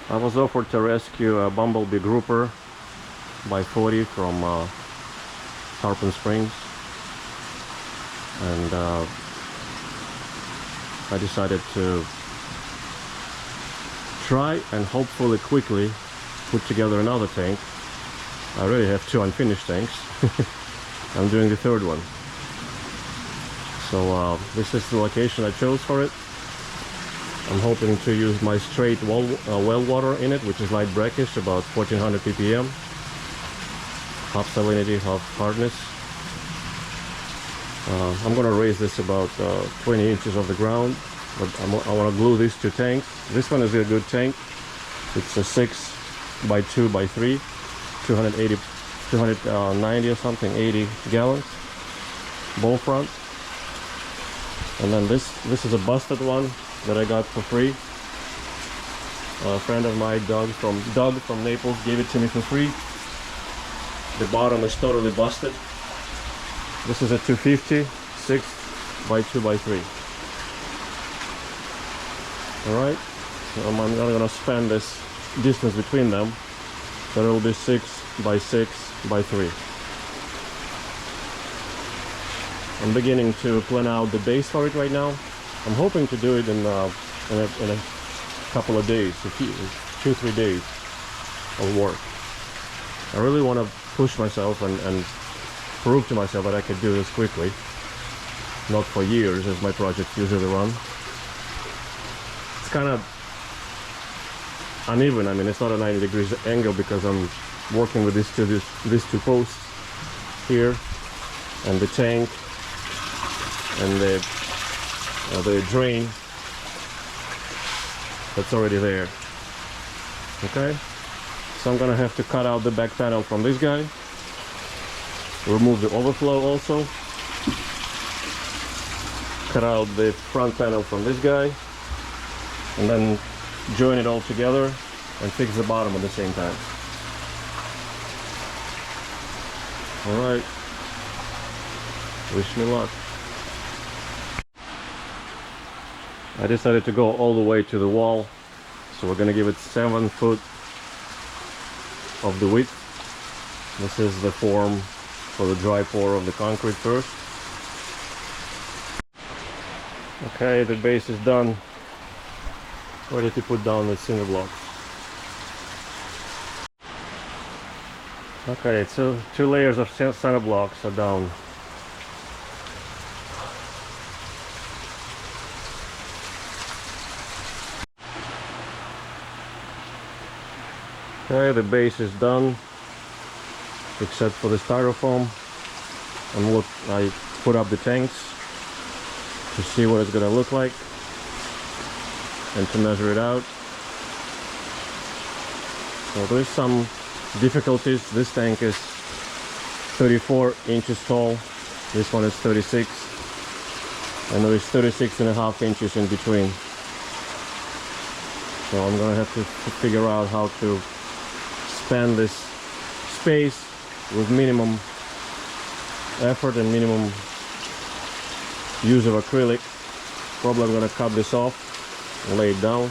I was offered to rescue a bumblebee grouper by 40 from Tarpon Springs, and I decided to try and hopefully quickly put together another tank. I already have 2 unfinished tanks. I'm doing the 3rd one. So this is the location I chose for it. I'm hoping to use my straight well water in it, which is light brackish, about 1400 ppm, half salinity, half hardness. I'm gonna raise this about 20 inches off the ground, but I want to glue these 2 tanks. This one is a good tank. It's a 6 by 2 by 3, 290 or something, 80 gallons, bowl front. And then this is a busted one that I got for free. A friend of mine, Doug from Naples, gave it to me for free. The bottom is totally busted. This is a 250, 6 by 2 by 3. Alright, so I'm not gonna span this distance between them, so it will be 6 by 6 by 3. I'm beginning to plan out the base for it right now. I'm hoping to do it in a couple of days, 2-3 days of work. I really want to push myself and prove to myself that I could do this quickly, not for years as my projects usually run. It's kind of uneven. I mean, it's not a 90 degrees angle because I'm working with these two posts here, and the tank and the drain that's already there. Okay, so I'm gonna have to cut out the back panel from this guy, remove the overflow also, cut out the front panel from this guy, and then join it all together and fix the bottom at the same time. Alright, wish me luck. I decided to go all the way to the wall, so we're gonna give it 7 foot of the width. This is the form for the dry pour of the concrete first. Okay, the base is done, ready to put down the cinder blocks. Okay, so 2 layers of cinder blocks are down. Okay, the base is done, except for the styrofoam. And look, I put up the tanks to see what it's gonna look like and to measure it out. So there's some difficulties. This tank is 34 inches tall. This one is 36, and there is 36.5 inches in between. So I'm gonna have to figure out how to span this space with minimum effort and minimum use of acrylic. Probably I'm gonna cut this off and lay it down,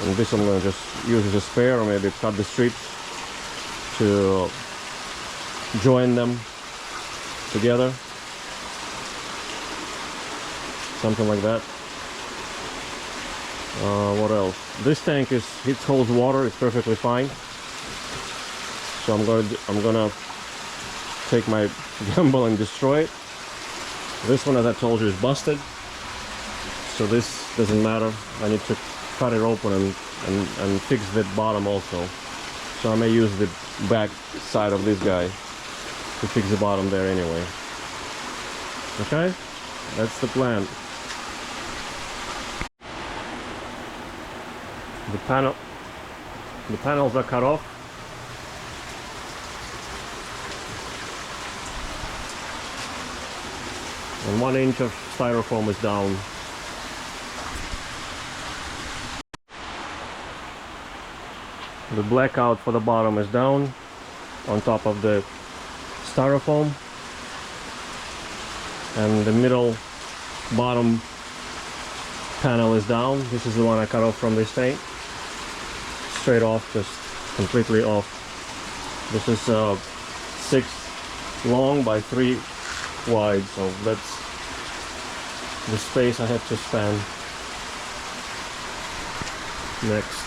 and this I'm gonna just use as a spare, or maybe cut the strips to join them together, something like that. What else? This tank holds water, it's perfectly fine. So I'm gonna take my gamble and destroy it. This one, as I told you, is busted, so this doesn't matter. I need to cut it open and fix the bottom also. So I may use the back side of this guy to fix the bottom there anyway. Okay, that's the plan. The panels are cut off. And 1 inch of styrofoam is down. The blackout for the bottom is down on top of the styrofoam, and the middle bottom panel is down. This is the one I cut off from this tank. straight off, just completely off. This is 6 long by 3 wide, so that's the space I have to span. Next,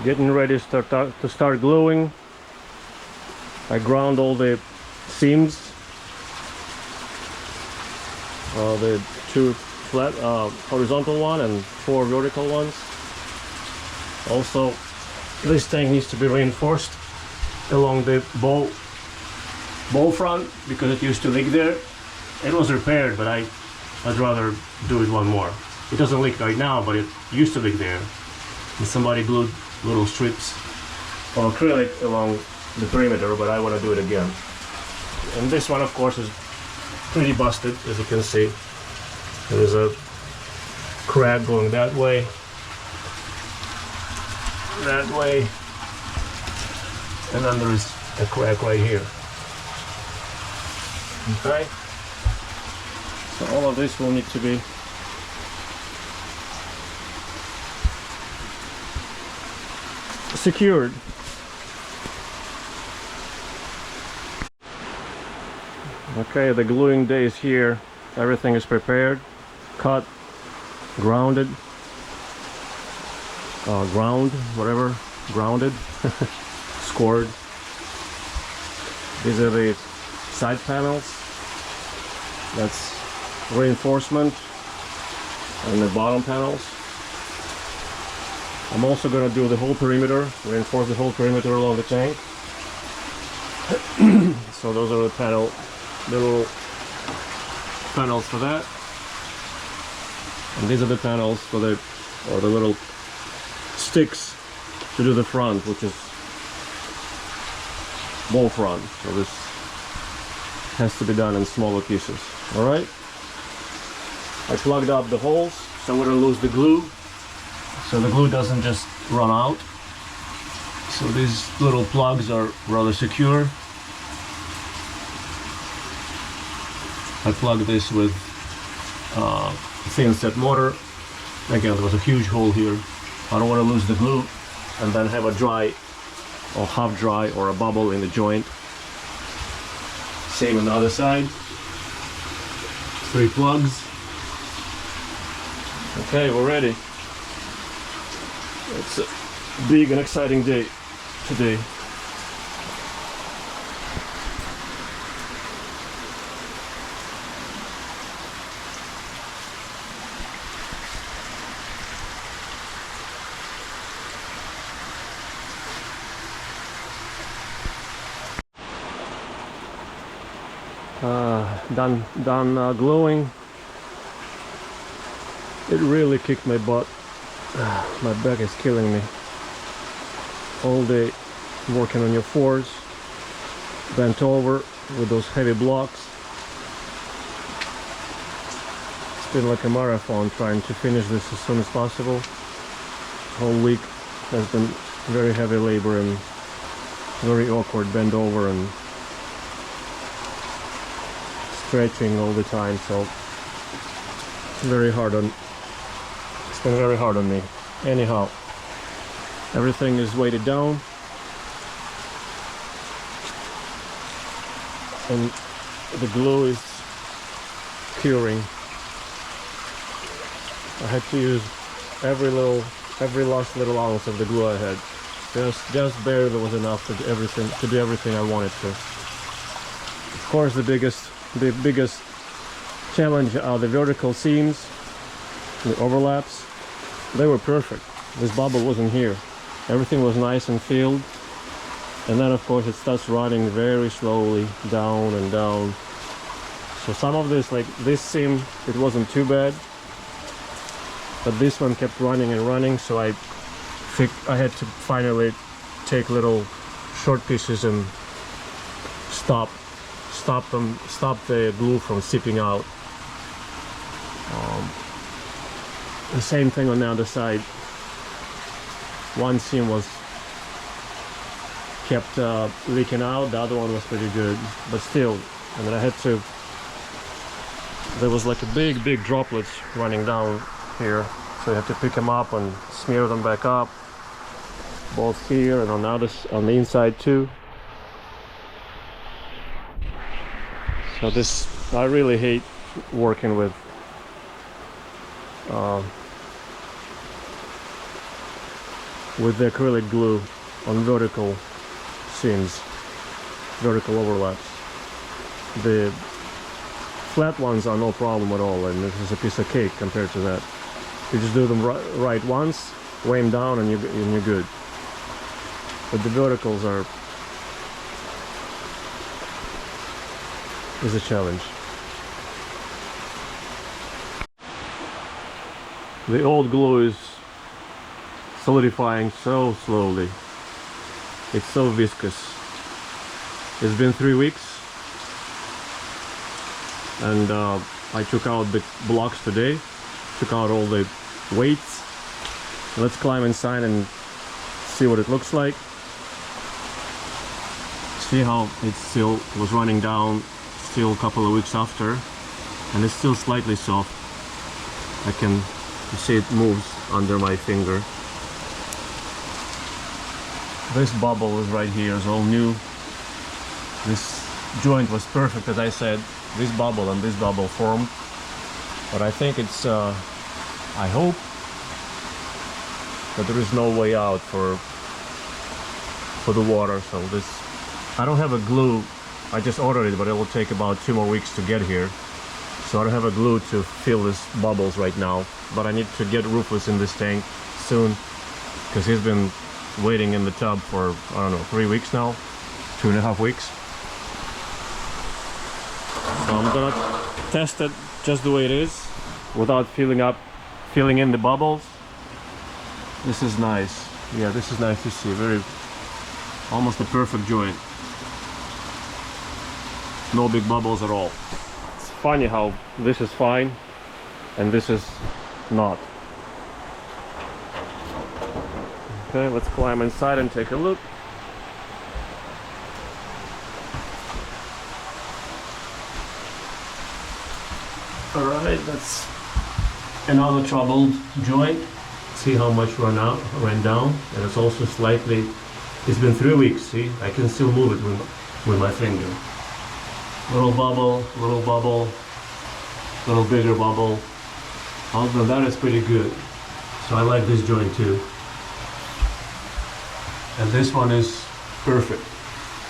getting ready to start gluing. I ground all the seams, the 2 flat horizontal one and 4 vertical ones. Also, this tank needs to be reinforced along the bow front because it used to leak there. It was repaired, but I'd rather do it one more. It doesn't leak right now, but it used to leak there. And somebody glued little strips of acrylic along the perimeter, but I want to do it again. And this one, of course, is pretty busted, as you can see. There's a crack going that way, and then there is a crack right here. Okay, so all of this will need to be secured. Okay, the gluing day is here. Everything is prepared, cut, grounded, grounded, scored. These are the side panels. That's reinforcement, and the bottom panels. I'm also going to do the whole perimeter, reinforce the whole perimeter along the tank. So those are the little panels for that, and these are the panels for the little sticks to do the front, which is bow front. So this has to be done in smaller pieces. All right, I plugged up the holes so we don't lose the glue, so the glue doesn't just run out. So these little plugs are rather secure. I plugged this with thin set mortar. Again, there was a huge hole here. I don't want to lose the glue and then have a dry or half dry or a bubble in the joint. Same on the other side. 3 plugs. Okay, we're ready. It's a big and exciting day today. Done gluing. It really kicked my butt. My back is killing me. All day working on your fours, bent over with those heavy blocks. It's been like a marathon trying to finish this as soon as possible. Whole week has been very heavy labor and very awkward, bent over and stretching all the time, so it's been very hard on me. Anyhow, everything is weighted down and the glue is curing. I had to use every last little ounce of the glue I had. Just barely was enough to do everything I wanted to. Of course, the biggest challenge are the vertical seams, the overlaps. They were perfect. This bubble wasn't here. Everything was nice and filled, and then of course it starts running very slowly down and down. So some of this, like this seam, it wasn't too bad, but this one kept running and running, so I had to finally take little short pieces and stop the glue from seeping out. The same thing on the other side. One seam was kept leaking out, the other one was pretty good, but still, I mean, there was like a big droplets running down here, so you have to pick them up and smear them back up, both here and on the inside too. So this, I really hate working with the acrylic glue on vertical seams, vertical overlaps. The flat ones are no problem at all, and this is a piece of cake compared to that. You just do them right once, weigh them down, and you're good. But the verticals is a challenge. The old glue is solidifying so slowly. It's so viscous. It's been 3 weeks, and I took out the blocks today, took out all the weights. Let's climb inside and see what it looks like. See how it still was running down still a couple of weeks after, and it's still slightly soft. You see it moves under my finger. This bubble is right here, is all new. This joint was perfect, as I said. This bubble and this bubble formed, but I think it's I hope that there is no way out for the water. So this, I don't have a glue. I just ordered it, but it will take about 2 more weeks to get here. So I don't have a glue to fill these bubbles right now, but I need to get Rufus in this tank soon, because he's been waiting in the tub for, I don't know, 3 weeks now, 2.5 weeks. So I'm gonna test it just the way it is, without filling in the bubbles. This is nice. Yeah, this is nice to see. Almost a perfect joint. No big bubbles at all. It's funny how this is fine and this is not. Okay, let's climb inside and take a look. Alright, that's another troubled joint. See how much ran down, and it's also slightly, it's been 3 weeks, see? I can still move it with my finger. Little bubble, little bigger bubble. Other than that, it's pretty good. So I like this joint too. And this one is perfect.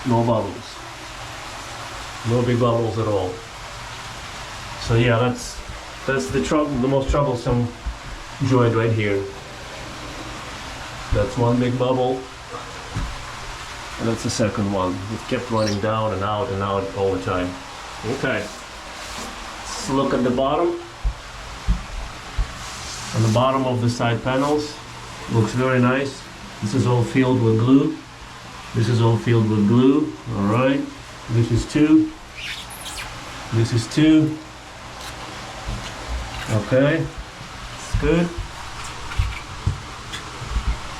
No bubbles. No big bubbles at all. So yeah, that's the most troublesome joint right here. That's one big bubble, and that's the second one. It kept running down and out all the time. Okay, let's look at the bottom. On the bottom of the side panels, looks very nice. This is all filled with glue. This is all filled with glue. All right, this is 2. This is 2. Okay, it's good.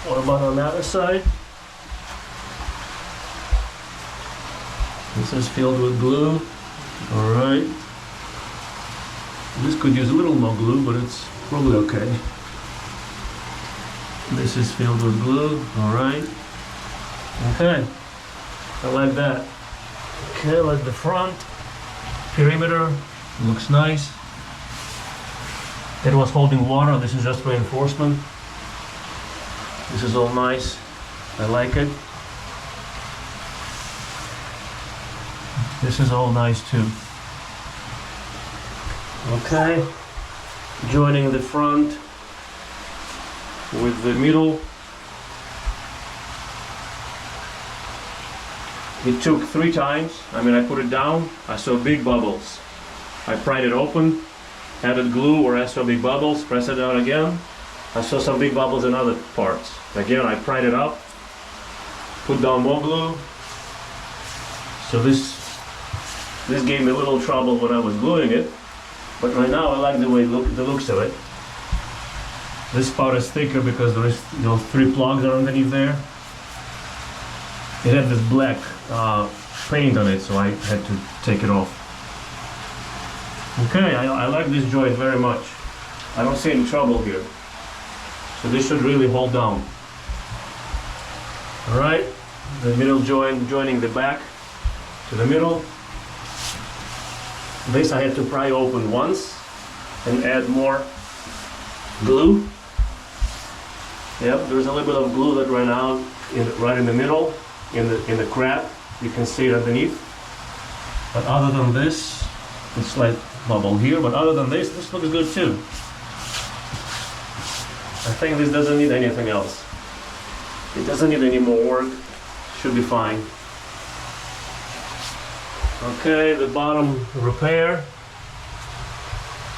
What about on the other side? This is filled with glue. Alright. This could use a little more glue, but it's probably okay. This is filled with glue. Alright. Okay. I like that. Okay, like the front perimeter. Looks nice. It was holding water. This is just reinforcement. This is all nice. I like it. This is all nice too. Okay. Joining the front with the middle. It took 3 times. I put it down. I saw big bubbles. I pried it open, added glue where I saw big bubbles, press it out again. I saw some big bubbles in other parts. Again, I pried it up, put down more glue. So this gave me a little trouble when I was gluing it, but right now I like the way the looks of it. This part is thicker because there is 3 plugs underneath there. It had this black paint on it, so I had to take it off. Okay, I like this joint very much. I don't see any trouble here. So this should really hold down. All right, the middle joining the back to the middle. This I had to pry open once and add more glue. Yep, there's a little bit of glue that ran out right in the middle, in the crab. You can see it underneath. But other than this, a slight bubble here. But other than this looks good too. I think this doesn't need anything else. It doesn't need any more work. Should be fine. Okay, the bottom repair.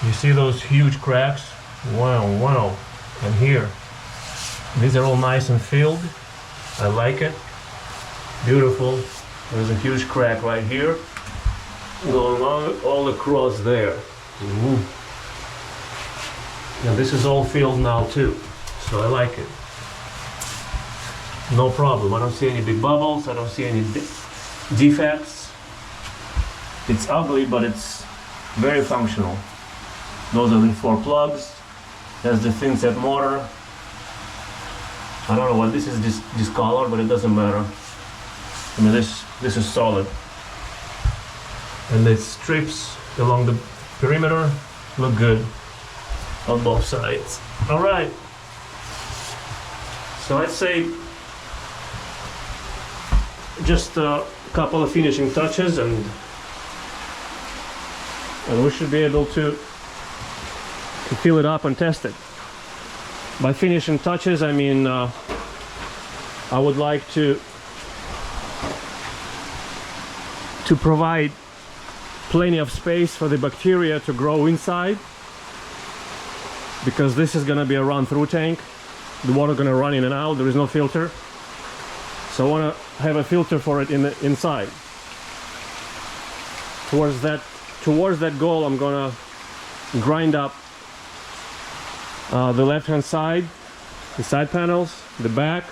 You see those huge cracks? Wow, wow. And here, these are all nice and filled. I like it. Beautiful. There's a huge crack right here, going on all across there. And this is all filled now too, so I like it. No problem. I don't see any big bubbles. I don't see any defects. It's ugly, but it's very functional. Those are the 4 plugs. There's the thin set motor. I don't know what this is, this color, but it doesn't matter. I mean, this is solid. And the strips along the perimeter look good on both sides. All right. So I'd say just a couple of finishing touches, and we should be able to fill it up and test it. By finishing touches, I mean I would like to provide plenty of space for the bacteria to grow inside, because this is going to be a run-through tank. The water going to run in and out. There is no filter, so I want to have a filter for it in the inside. Towards that goal, I'm going to grind up the left-hand side, the side panels, the back,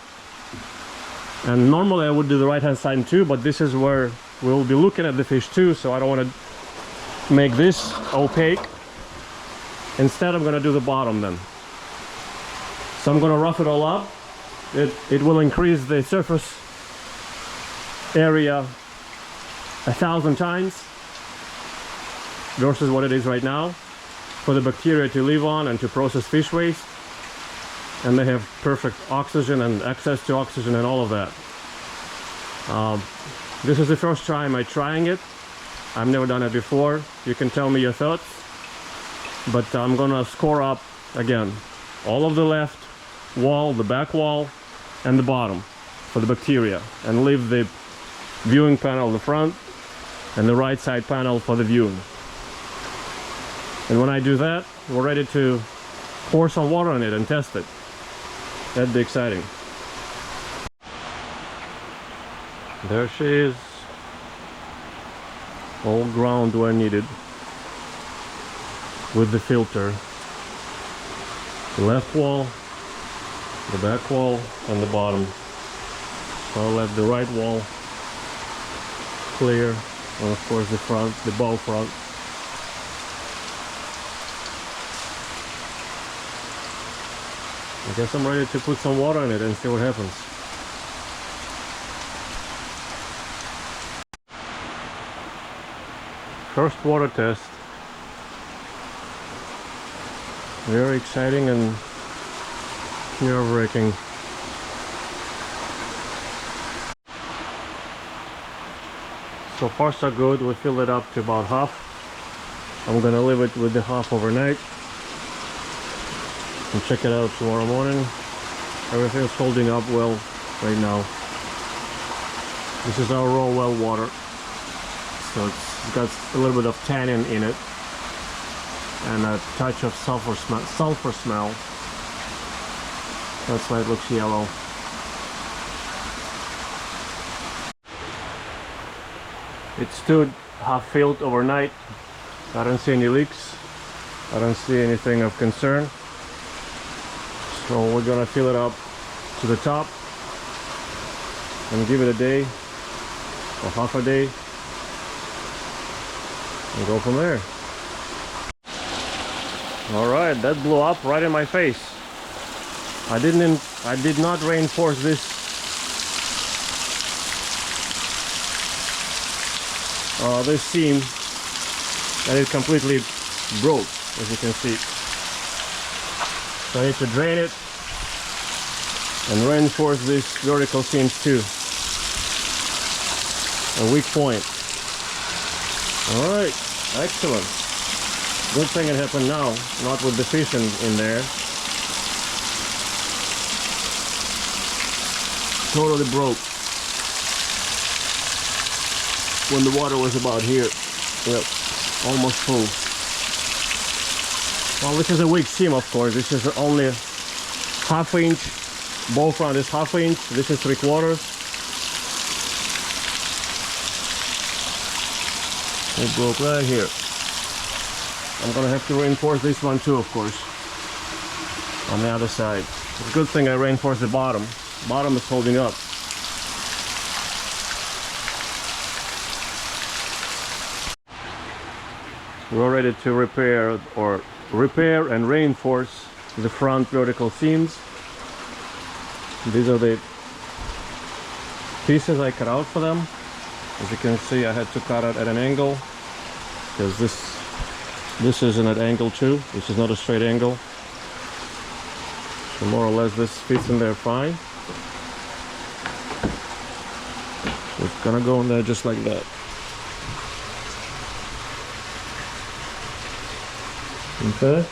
and normally I would do the right-hand side too, but this is where we'll be looking at the fish too, so I don't want to make this opaque. Instead, I'm going to do the bottom then. So I'm going to rough it all up. It will increase the surface area 1,000 times versus what it is right now, for the bacteria to live on and to process fish waste, and they have perfect oxygen and access to oxygen and all of that. This is the first time I'm trying it. I've never done it before. You can tell me your thoughts, but I'm gonna score up again all of the left wall, the back wall, and the bottom for the bacteria, and leave the viewing panel the front and the right side panel for the viewing. And when I do that, we're ready to pour some water on it and test it. That'd be exciting. There she is, all ground where needed, with the filter. The left wall, the back wall, and the bottom. So I'll let the right wall clear, and of course the front, the bow front. I guess I'm ready to put some water in it and see what happens. First water test. Very exciting and nerve-wracking. So far so good. We filled it up to about half. I'm gonna leave it with the half overnight and check it out tomorrow morning. Everything's holding up well right now. This is our raw well water, so it's got a little bit of tannin in it and a touch of sulfur smell. That's why it looks yellow. It stood half filled overnight. I don't see any leaks. I don't see anything of concern. So we're gonna fill it up to the top and give it a day or half a day and go from there. All right, that blew up right in my face. I did not reinforce this this seam, and it completely broke, as you can see. So I need to drain it and reinforce these vertical seams too. A weak point. All right, excellent. Good thing it happened now, not with the fish in there. Totally broke when the water was about here. Yep, almost full. Well, this is a weak seam, of course. This is only ½ inch. Bow front is ½ inch. This is 3/4. It broke right here. I'm gonna have to reinforce this one too, of course, on the other side. It's a good thing I reinforced the bottom. Bottom is holding up. We're ready to repair and reinforce the front vertical seams. These are the pieces I cut out for them. As you can see, I had to cut it at an angle because this is in an angle too. This is not a straight angle. So more or less this fits in there fine. It's gonna go in there just like that. Okay.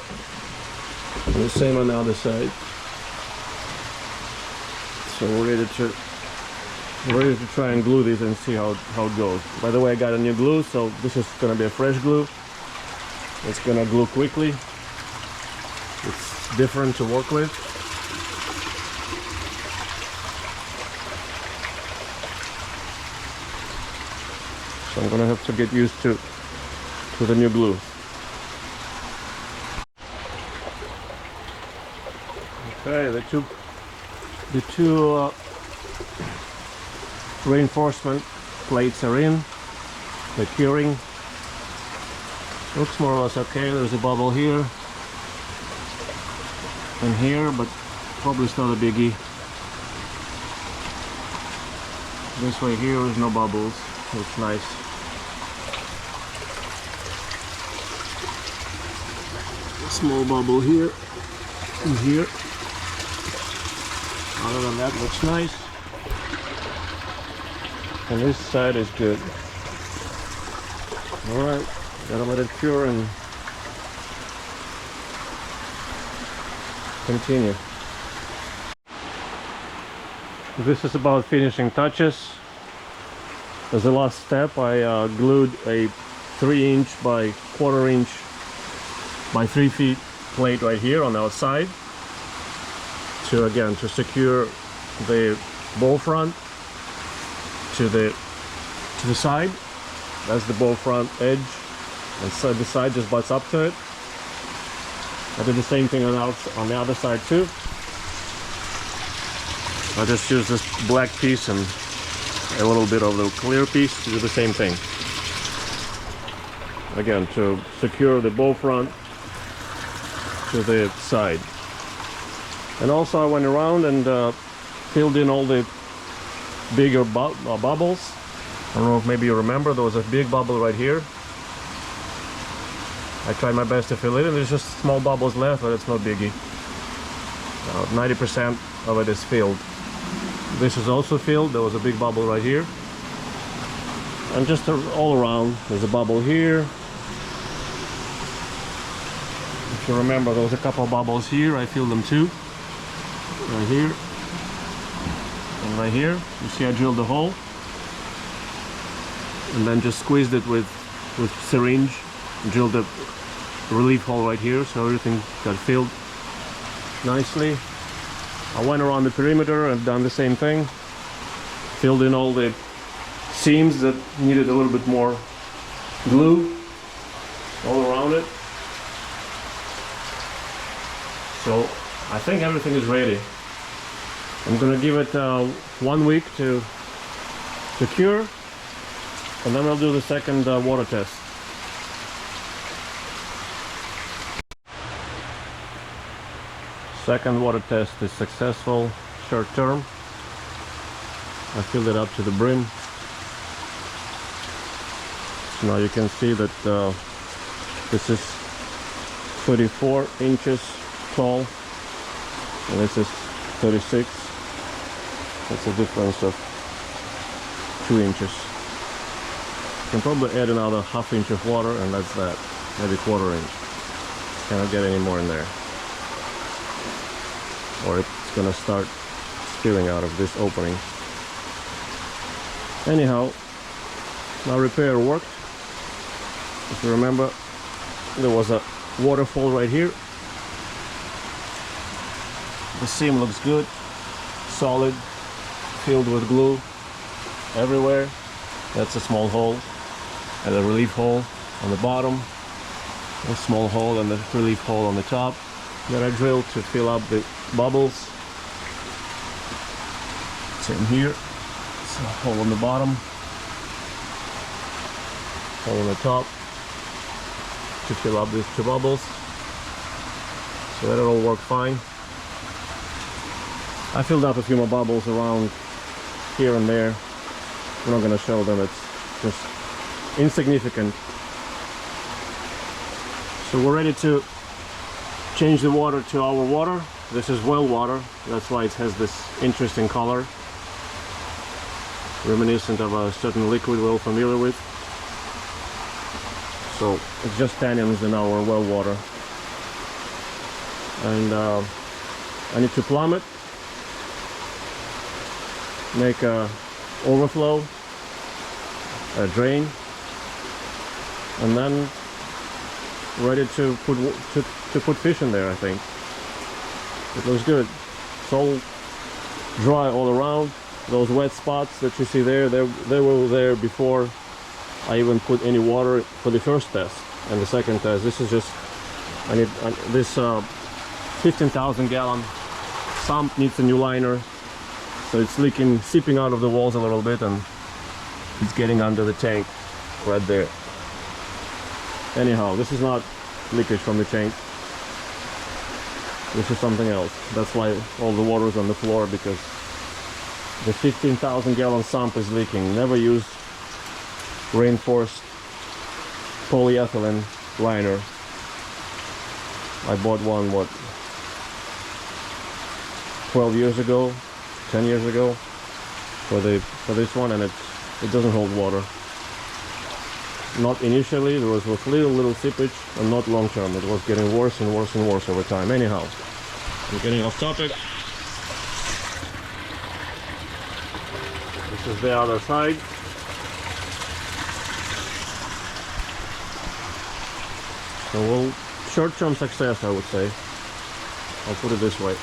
And the same on the other side. So we're ready to try and glue these and see how it goes. By the way, I got a new glue, so this is gonna be a fresh glue. It's gonna glue quickly. It's different to work with. So I'm gonna have to get used to the new glue. Okay, the two reinforcement plates are in. They're curing. Looks more or less okay. There's a bubble here and here, but probably it's not a biggie. This way here is no bubbles. Looks nice. A small bubble here and here. Other than that, looks nice. And this side is good. Alright, gotta let it cure and continue. This is about finishing touches. As the last step, I glued a 3" by 1/4" by 3 feet plate right here on the outside to secure the bow front to the side. That's the bow front edge, and so the side just butts up to it. I did the same thing on the other side too. I just used this black piece and a little bit of the clear piece to do the same thing. Again, to secure the bow front to the side. And also I went around and filled in all the bigger bubbles. I don't know if maybe you remember, there was a big bubble right here. I tried my best to fill it in. There's just small bubbles left, but it's no biggie. 90% of it is filled. This is also filled. There was a big bubble right here. And just all around, there's a bubble here. If you remember, there was a couple of bubbles here. I filled them too. Right here. And right here. You see I drilled the hole. And then just squeezed it with syringe. Drilled a relief hole right here, so everything got filled nicely. I went around the perimeter and done the same thing. Filled in all the seams that needed a little bit more glue all around it. So I think everything is ready. I'm gonna give it 1 week to cure, and then I'll do the second water test. Second water test is successful, short term. I filled it up to the brim. So now you can see that this is 34 inches tall and this is 36. That's a difference of 2 inches. You can probably add another ½ inch of water and that's that, maybe ¼ inch. Cannot get any more in there, or it's gonna start spilling out of this opening. Anyhow, my repair worked. If you remember, there was a waterfall right here. The seam looks good, solid, filled with glue everywhere. That's a small hole, and a relief hole on the bottom, a small hole and the relief hole on the top that I drilled to fill up the bubbles. Same here, it's a hole on the bottom, hole on the top to fill up these 2 bubbles. So that all worked fine. I filled up a few more bubbles around here and there. I'm not going to show them, it's just insignificant. So we're ready to change the water to our water. This is well water, that's why it has this interesting color, reminiscent of a certain liquid we're all familiar with. So it's just tannins in our well water. And I need to plumb it, make a overflow, a drain, and then ready to put fish in there. I think it looks good. It's all dry all around. Those wet spots that you see there, they were there before I even put any water for the first test and the second test. This is just, I need this 15,000 gallon sump needs a new liner, so it's leaking, seeping out of the walls a little bit, and it's getting under the tank right there. Anyhow, this is not leakage from the tank. This is something else. That's why all the water is on the floor, because the 15,000 gallon sump is leaking. Never use reinforced polyethylene liner. I bought one, what, 12 years ago, 10 years ago for this one, and it doesn't hold water. Not initially, there was little seepage, and not long term. It was getting worse and worse and worse over time. Anyhow, I'm getting off topic. This is the other side. So, well, short-term success, I would say. I'll put it this way.